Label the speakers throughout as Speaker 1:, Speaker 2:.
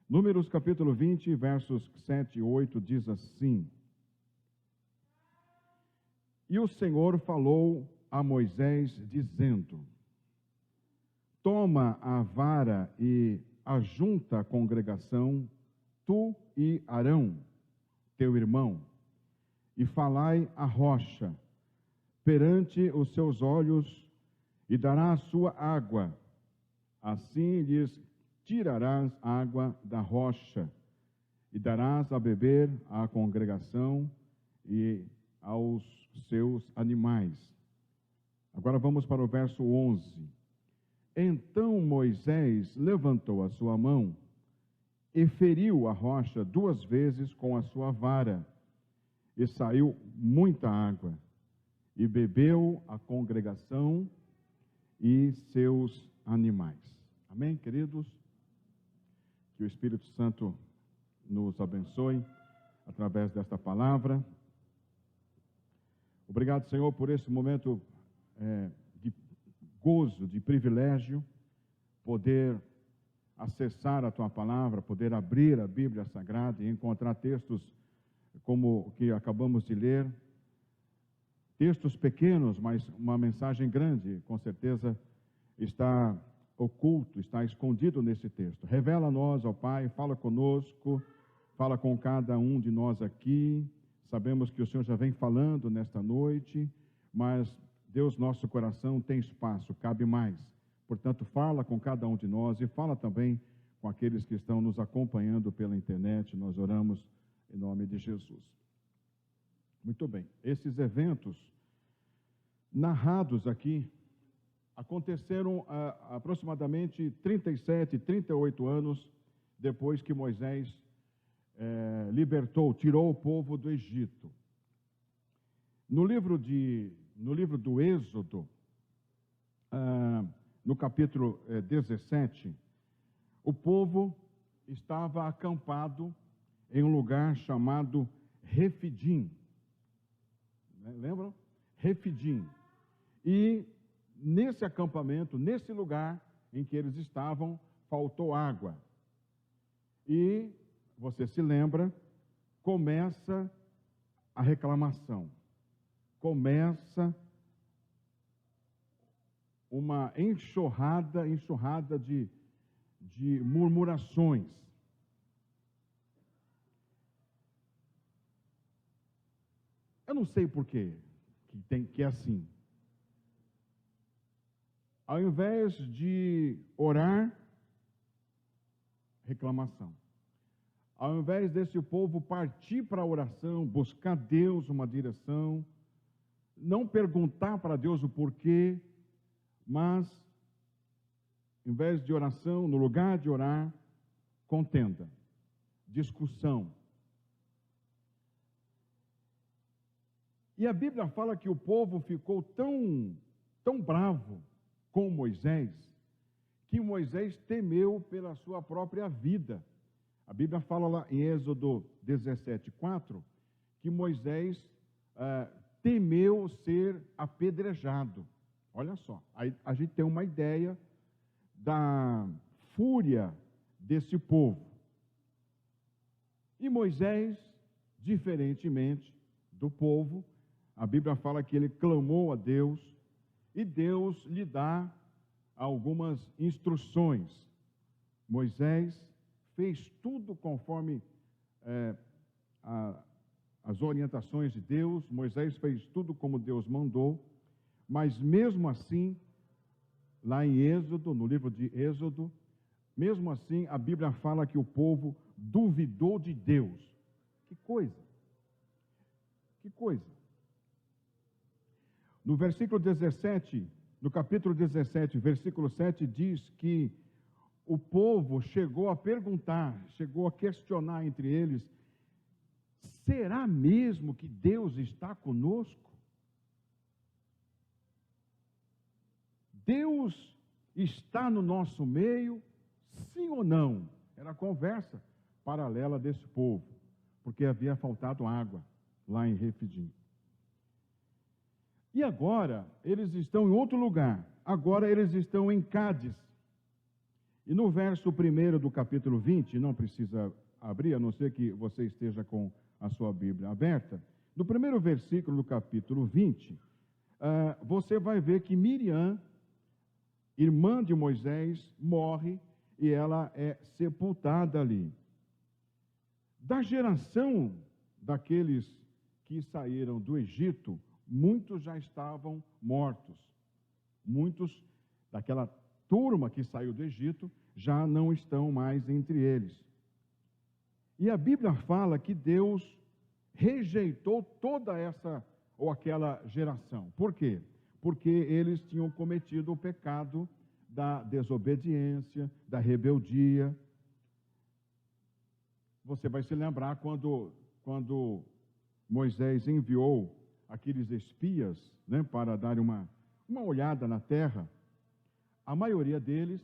Speaker 1: Números capítulo 20, versos 7 e 8, diz assim: E o Senhor falou a Moisés, dizendo: Toma a vara e ajunta a congregação, tu e Arão, teu irmão, e falai a rocha perante os seus olhos, e dará a sua água. Assim lhes tirarás água da rocha, e darás a beber à congregação e aos seus animais. Agora vamos para o verso 11. Então Moisés levantou a sua mão e feriu a rocha 2 vezes com a sua vara, e saiu muita água, e bebeu a congregação e seus animais. Amém, queridos? Que o Espírito Santo nos abençoe através desta palavra. Obrigado, Senhor, por esse momento de gozo, de privilégio, poder acessar a Tua palavra, poder abrir a Bíblia Sagrada e encontrar textos como o que acabamos de ler, textos pequenos, mas uma mensagem grande, com certeza está oculto, está escondido nesse texto. Revela a nós, ó Pai, fala conosco, fala com cada um de nós aqui. Sabemos que o Senhor já vem falando nesta noite, mas Deus, nosso coração tem espaço, cabe mais. Portanto, fala com cada um de nós e fala também com aqueles que estão nos acompanhando pela internet. Nós oramos em nome de Jesus. Muito bem, esses eventos narrados aqui aconteceram aproximadamente 37, 38 anos depois que Moisés tirou o povo do Egito. No livro do Êxodo, no capítulo 17, o povo estava acampado em um lugar chamado Refidim. Lembram? Refidim. E nesse acampamento, nesse lugar em que eles estavam, faltou água. E, você se lembra, começa a reclamação. Começa uma enxurrada de murmurações. Eu não sei por quê que é assim. Ao invés de orar, reclamação. Ao invés desse povo partir para a oração, buscar Deus uma direção, não perguntar para Deus o porquê, mas, em vez de oração, no lugar de orar, contenda, discussão. E a Bíblia fala que o povo ficou tão bravo com Moisés, que Moisés temeu pela sua própria vida. A Bíblia fala lá em Êxodo 17:4, que Moisés temeu ser apedrejado. Olha só, aí a gente tem uma ideia da fúria desse povo. E Moisés, diferentemente do povo, a Bíblia fala que ele clamou a Deus, e Deus lhe dá algumas instruções. Moisés fez tudo conforme as orientações de Deus. Moisés fez tudo como Deus mandou, mas mesmo assim, lá em Êxodo, no livro de Êxodo, mesmo assim a Bíblia fala que o povo duvidou de Deus. Que coisa! Que coisa! No versículo 17, no capítulo 17, versículo 7, diz que o povo chegou a perguntar, chegou a questionar entre eles: será mesmo que Deus está conosco? Deus está no nosso meio, sim ou não? Era a conversa paralela desse povo, porque havia faltado água lá em Refidim. E agora eles estão em outro lugar. Agora eles estão em Cádiz. E no verso 1 do capítulo 20, não precisa abrir, a não ser que você esteja com a sua Bíblia aberta, no primeiro versículo do capítulo 20, você vai ver que Miriam, irmã de Moisés, morre e ela é sepultada ali. Da geração daqueles que saíram do Egito, muitos já estavam mortos. Muitos daquela turma que saiu do Egito já não estão mais entre eles. E a Bíblia fala que Deus rejeitou toda essa ou aquela geração. Por quê? Porque eles tinham cometido o pecado da desobediência, da rebeldia. Você vai se lembrar quando Moisés enviou aqueles espias, né, para dar uma olhada na terra, a maioria deles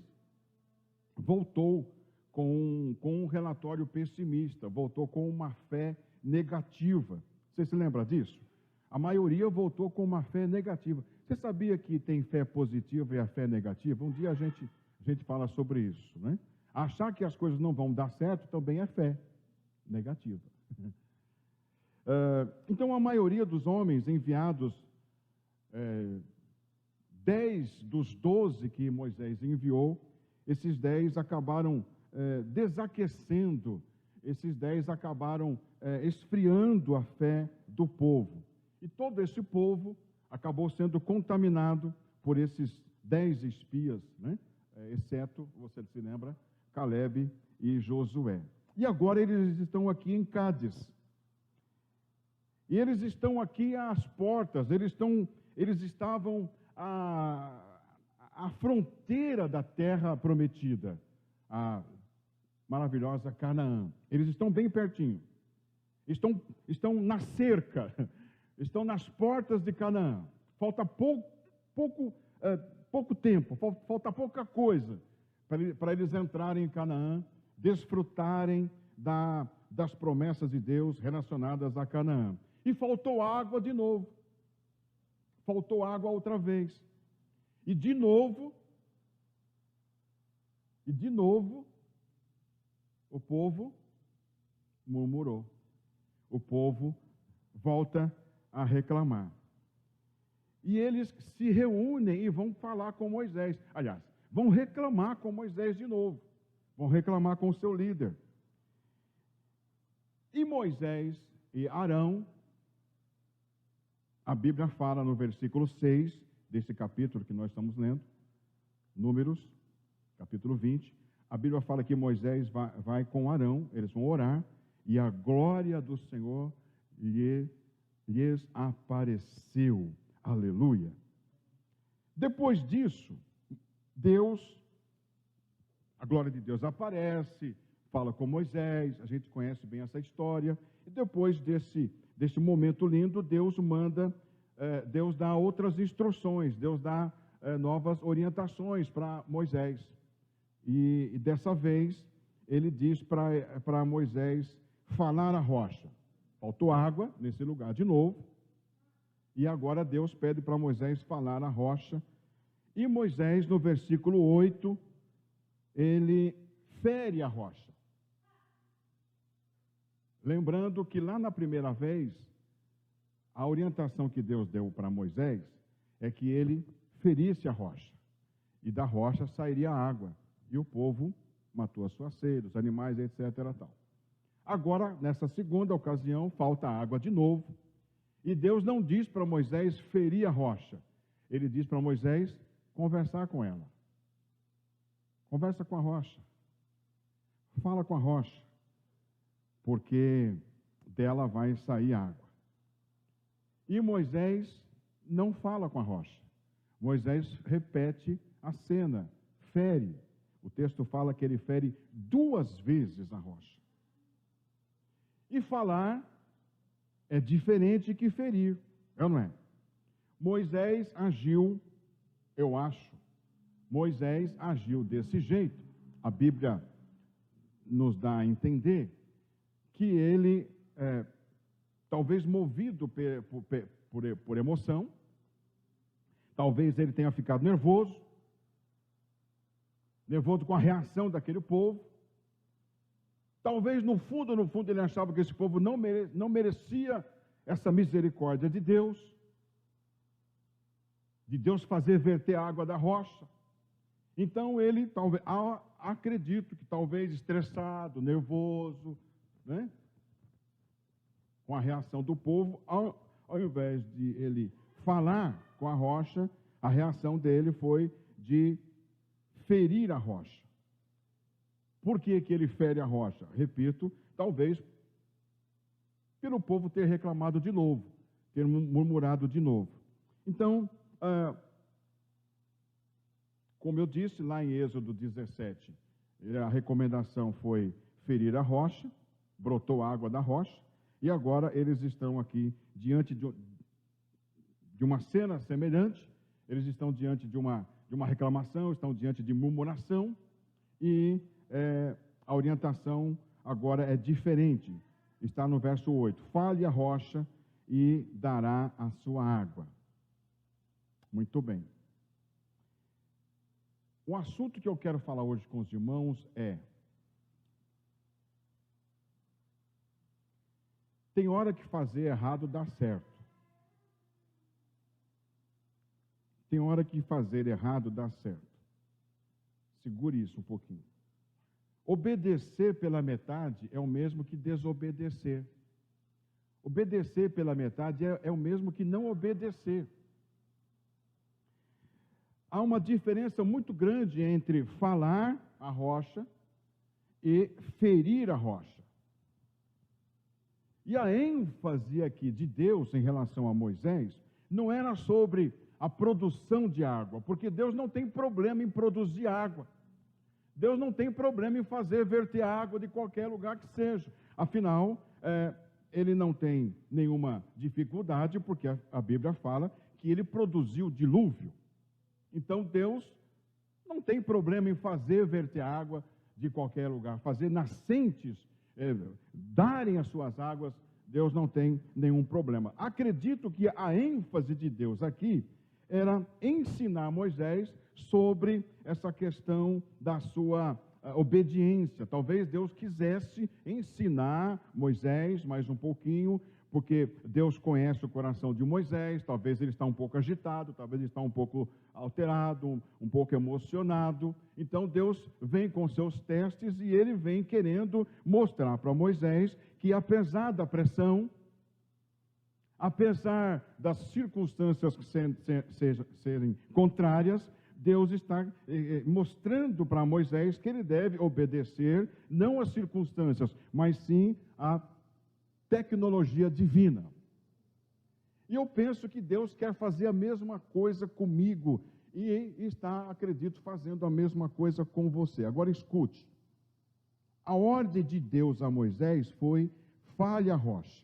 Speaker 1: voltou com um relatório pessimista, voltou com uma fé negativa. Você se lembra disso? A maioria voltou com uma fé negativa. Você sabia que tem fé positiva e a fé negativa? Um dia a gente fala sobre isso, né? Achar que as coisas não vão dar certo também é fé negativa. Então, a maioria dos homens enviados, 10 dos 12 que Moisés enviou, esses 10 acabaram desaquecendo, esses 10 acabaram esfriando a fé do povo. E todo esse povo acabou sendo contaminado por esses 10 espias, né? Exceto, você se lembra, Calebe e Josué. E agora eles estão aqui em Cádiz. E eles estão aqui às portas, eles estavam à fronteira da terra prometida, a maravilhosa Canaã. Eles estão bem pertinho. Estão na cerca, estão nas portas de Canaã. Falta pouco tempo, falta pouca coisa para eles entrarem em Canaã, desfrutarem das promessas de Deus relacionadas a Canaã. E faltou água de novo. Faltou água outra vez. E de novo, o povo murmurou. O povo volta a reclamar. E eles se reúnem e vão falar com Moisés. Aliás, vão reclamar com Moisés de novo. Vão reclamar com o seu líder. E Moisés e Arão, a Bíblia fala no versículo 6 desse capítulo que nós estamos lendo, Números, capítulo 20, a Bíblia fala que Moisés vai com Arão, eles vão orar, e a glória do Senhor lhes apareceu. Aleluia. Depois disso, a glória de Deus aparece, fala com Moisés, a gente conhece bem essa história, e depois desse momento lindo, Deus dá outras instruções, Deus dá novas orientações para Moisés. E dessa vez, ele diz para Moisés falar a rocha. Faltou água nesse lugar de novo, e agora Deus pede para Moisés falar a rocha. E Moisés, no versículo 8, ele fere a rocha. Lembrando que lá na primeira vez, a orientação que Deus deu para Moisés é que ele ferisse a rocha, e da rocha sairia água, e o povo matou a sua sede, os animais, etc. Tal. Agora, nessa segunda ocasião, falta água de novo, e Deus não diz para Moisés ferir a rocha, ele diz para Moisés conversar com ela. Conversa com a rocha, fala com a rocha, porque dela vai sair água. E Moisés não fala com a rocha. Moisés repete a cena, fere. O texto fala que ele fere 2 vezes a rocha. E falar é diferente que ferir, é ou não é? Moisés agiu, eu acho, Moisés agiu desse jeito. A Bíblia nos dá a entender que ele, talvez movido por emoção, talvez ele tenha ficado nervoso, nervoso com a reação daquele povo. Talvez no fundo, ele achava que esse povo não merecia essa misericórdia de Deus fazer verter a água da rocha. Então ele, talvez, acredito que talvez estressado, nervoso, né, com a reação do povo, ao invés de ele falar com a rocha, a reação dele foi de ferir a rocha. Por que que ele fere a rocha? Repito, talvez pelo povo ter reclamado de novo, ter murmurado de novo. Então, como eu disse lá em Êxodo 17, a recomendação foi ferir a rocha, brotou água da rocha, e agora eles estão aqui diante de uma cena semelhante, eles estão diante de uma reclamação, estão diante de murmuração, e a orientação agora é diferente. Está no verso 8. Fale a rocha e dará a sua água. Muito bem. O assunto que eu quero falar hoje com os irmãos é: tem hora que fazer errado dá certo. Tem hora que fazer errado dá certo. Segure isso um pouquinho. Obedecer pela metade é o mesmo que desobedecer. Obedecer pela metade é o mesmo que não obedecer. Há uma diferença muito grande entre falar a rocha e ferir a rocha. E a ênfase aqui de Deus em relação a Moisés não era sobre a produção de água, porque Deus não tem problema em produzir água. Deus não tem problema em fazer verter água de qualquer lugar que seja. Afinal, ele não tem nenhuma dificuldade, porque a Bíblia fala que ele produziu o dilúvio. Então, Deus não tem problema em fazer verter água de qualquer lugar, fazer nascentes darem as suas águas. Deus não tem nenhum problema. Acredito que a ênfase de Deus aqui era ensinar Moisés sobre essa questão da sua obediência. Talvez Deus quisesse ensinar Moisés mais um pouquinho, porque Deus conhece o coração de Moisés. Talvez ele está um pouco agitado, talvez ele está um pouco alterado, um pouco emocionado. Então Deus vem com seus testes e ele vem querendo mostrar para Moisés que, apesar da pressão, apesar das circunstâncias serem contrárias, Deus está mostrando para Moisés que ele deve obedecer, não às circunstâncias, mas sim à tecnologia divina. E eu penso que Deus quer fazer a mesma coisa comigo, e está, acredito, fazendo a mesma coisa com você. Agora escute, a ordem de Deus a Moisés foi: fale a rocha.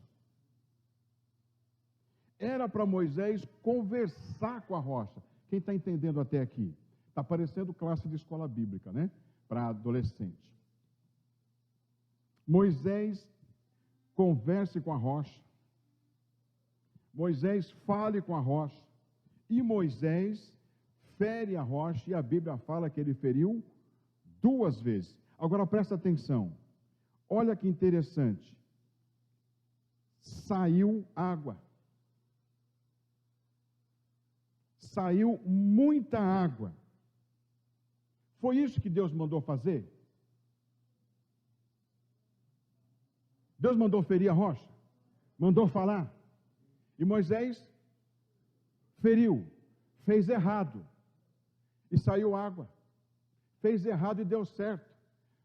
Speaker 1: Era para Moisés conversar com a rocha. Quem está entendendo até aqui? Está parecendo classe de escola bíblica, né? Para adolescente. Moisés converse com a rocha. Moisés fale com a rocha. E Moisés fere a rocha, e a Bíblia fala que ele feriu 2 vezes. Agora presta atenção. Olha que interessante. Saiu água. Saiu muita água. Foi isso que Deus mandou fazer? Deus mandou ferir a rocha? Mandou falar? E Moisés feriu, fez errado, e saiu água. Fez errado e deu certo.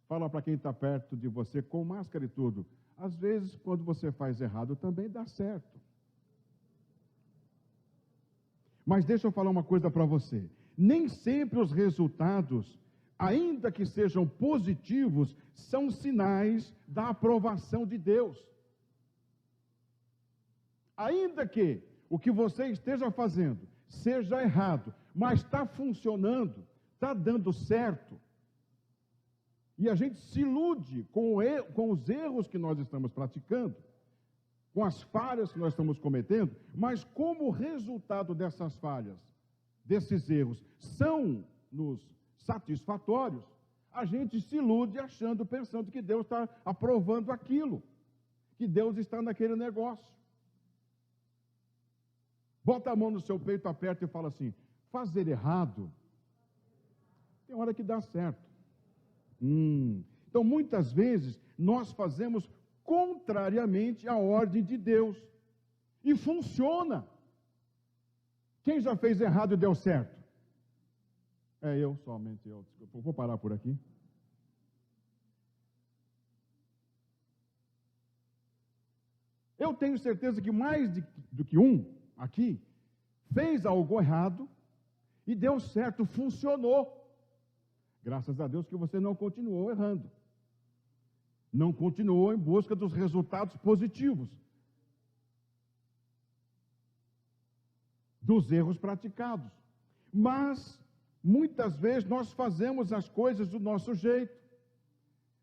Speaker 1: Fala para quem está perto de você, com máscara e tudo: às vezes, quando você faz errado, também dá certo. Mas deixa eu falar uma coisa para você. Nem sempre os resultados, ainda que sejam positivos, são sinais da aprovação de Deus. Ainda que o que você esteja fazendo seja errado, mas está funcionando, está dando certo, e a gente se ilude com os erros que nós estamos praticando, com as falhas que nós estamos cometendo, mas como resultado dessas falhas, desses erros, satisfatórios, a gente se ilude achando, pensando que Deus está aprovando aquilo, que Deus está naquele negócio. Bota a mão no seu peito, aperta e fala assim: fazer errado, tem hora que dá certo. Então, muitas vezes, nós fazemos contrariamente à ordem de Deus. E funciona. Quem já fez errado e deu certo? Somente eu. Desculpa, vou parar por aqui. Eu tenho certeza que mais do que um aqui fez algo errado e deu certo, funcionou. Graças a Deus que você não continuou errando. Não continuou em busca dos resultados positivos dos erros praticados. Mas, muitas vezes, nós fazemos as coisas do nosso jeito.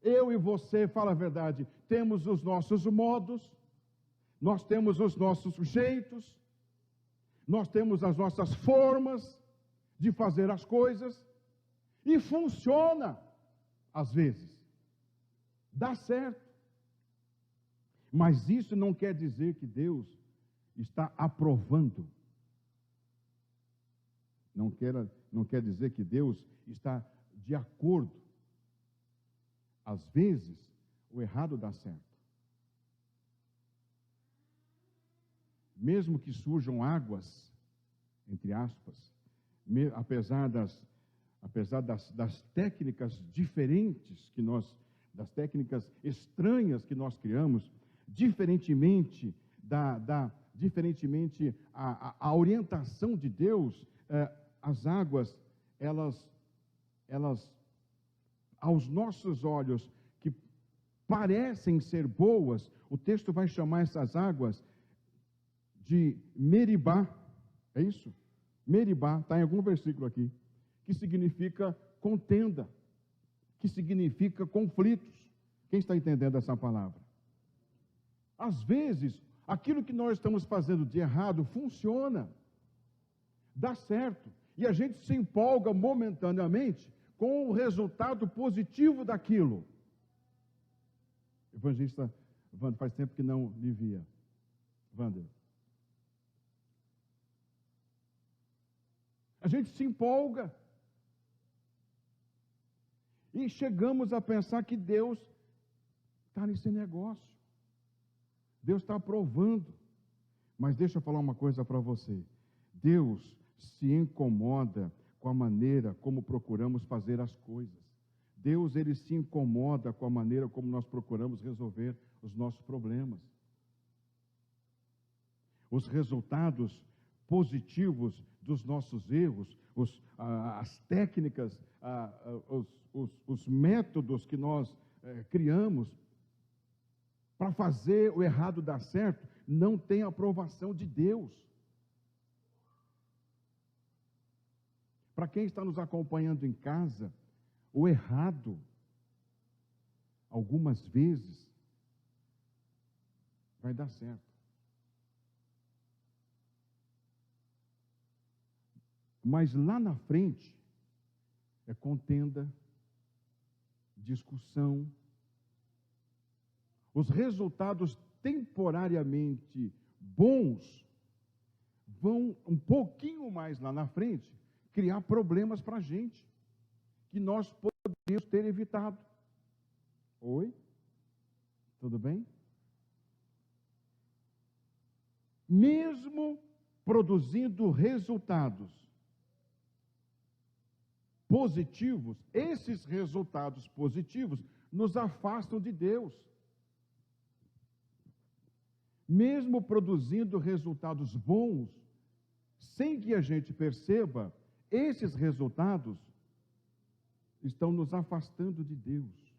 Speaker 1: Eu e você, fala a verdade, temos os nossos modos, nós temos os nossos jeitos, nós temos as nossas formas de fazer as coisas, e funciona, às vezes, dá certo. Mas isso não quer dizer que Deus está aprovando. Não quer dizer que Deus está de acordo. Às vezes, o errado dá certo. Mesmo que surjam águas, entre aspas, apesar das técnicas diferentes das técnicas estranhas que nós criamos, diferentemente a orientação de Deus, as águas, elas, aos nossos olhos, que parecem ser boas, o texto vai chamar essas águas de Meribá, é isso? Meribá, está em algum versículo aqui, que significa contenda, que significa conflitos. Quem está entendendo essa palavra? Às vezes, aquilo que nós estamos fazendo de errado funciona, dá certo, e a gente se empolga momentaneamente com o resultado positivo daquilo. Evangelista Wander, faz tempo que não lhe via. Wander. A gente se empolga. E chegamos a pensar que Deus está nesse negócio. Deus está aprovando. Mas deixa eu falar uma coisa para você. Deus se incomoda com a maneira como procuramos fazer as coisas. Deus, ele se incomoda com a maneira como nós procuramos resolver os nossos problemas. Os resultados positivos dos nossos erros, as técnicas, os métodos que nós criamos para fazer o errado dar certo, não tem aprovação de Deus. Para quem está nos acompanhando em casa, o errado, algumas vezes, vai dar certo. Mas lá na frente, é contenda, discussão. Os resultados temporariamente bons vão um pouquinho mais lá na frente criar problemas para a gente, que nós poderíamos ter evitado. Oi? Tudo bem? Mesmo produzindo resultados positivos, esses resultados positivos nos afastam de Deus. Mesmo produzindo resultados bons, sem que a gente perceba, esses resultados estão nos afastando de Deus.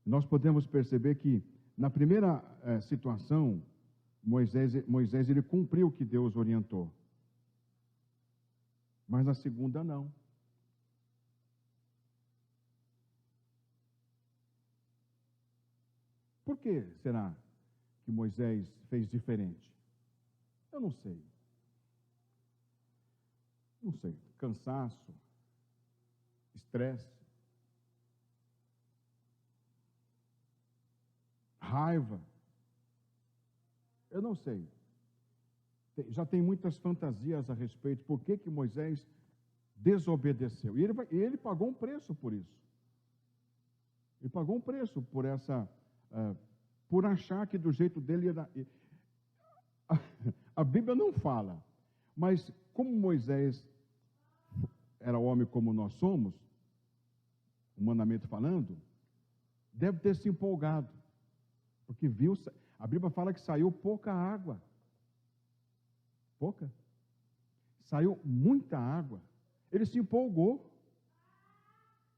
Speaker 1: Nós podemos perceber que, na primeira situação, Moisés ele cumpriu o que Deus orientou. Mas na segunda, não. Por que será que Moisés fez diferente? Eu não sei. Não sei. Cansaço, estresse, raiva. Eu não sei. Já tem muitas fantasias a respeito. Por que Moisés desobedeceu? E ele pagou um preço por isso. Ele pagou um preço por por achar que do jeito dele era. A Bíblia não fala, mas como Moisés era homem como nós somos, humanamente falando, deve ter se empolgado, porque viu, a Bíblia fala que saiu pouca água. Pouca? Saiu muita água. Ele se empolgou.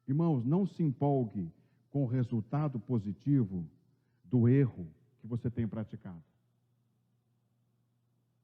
Speaker 1: Irmãos, não se empolgue com o resultado positivo do erro que você tem praticado.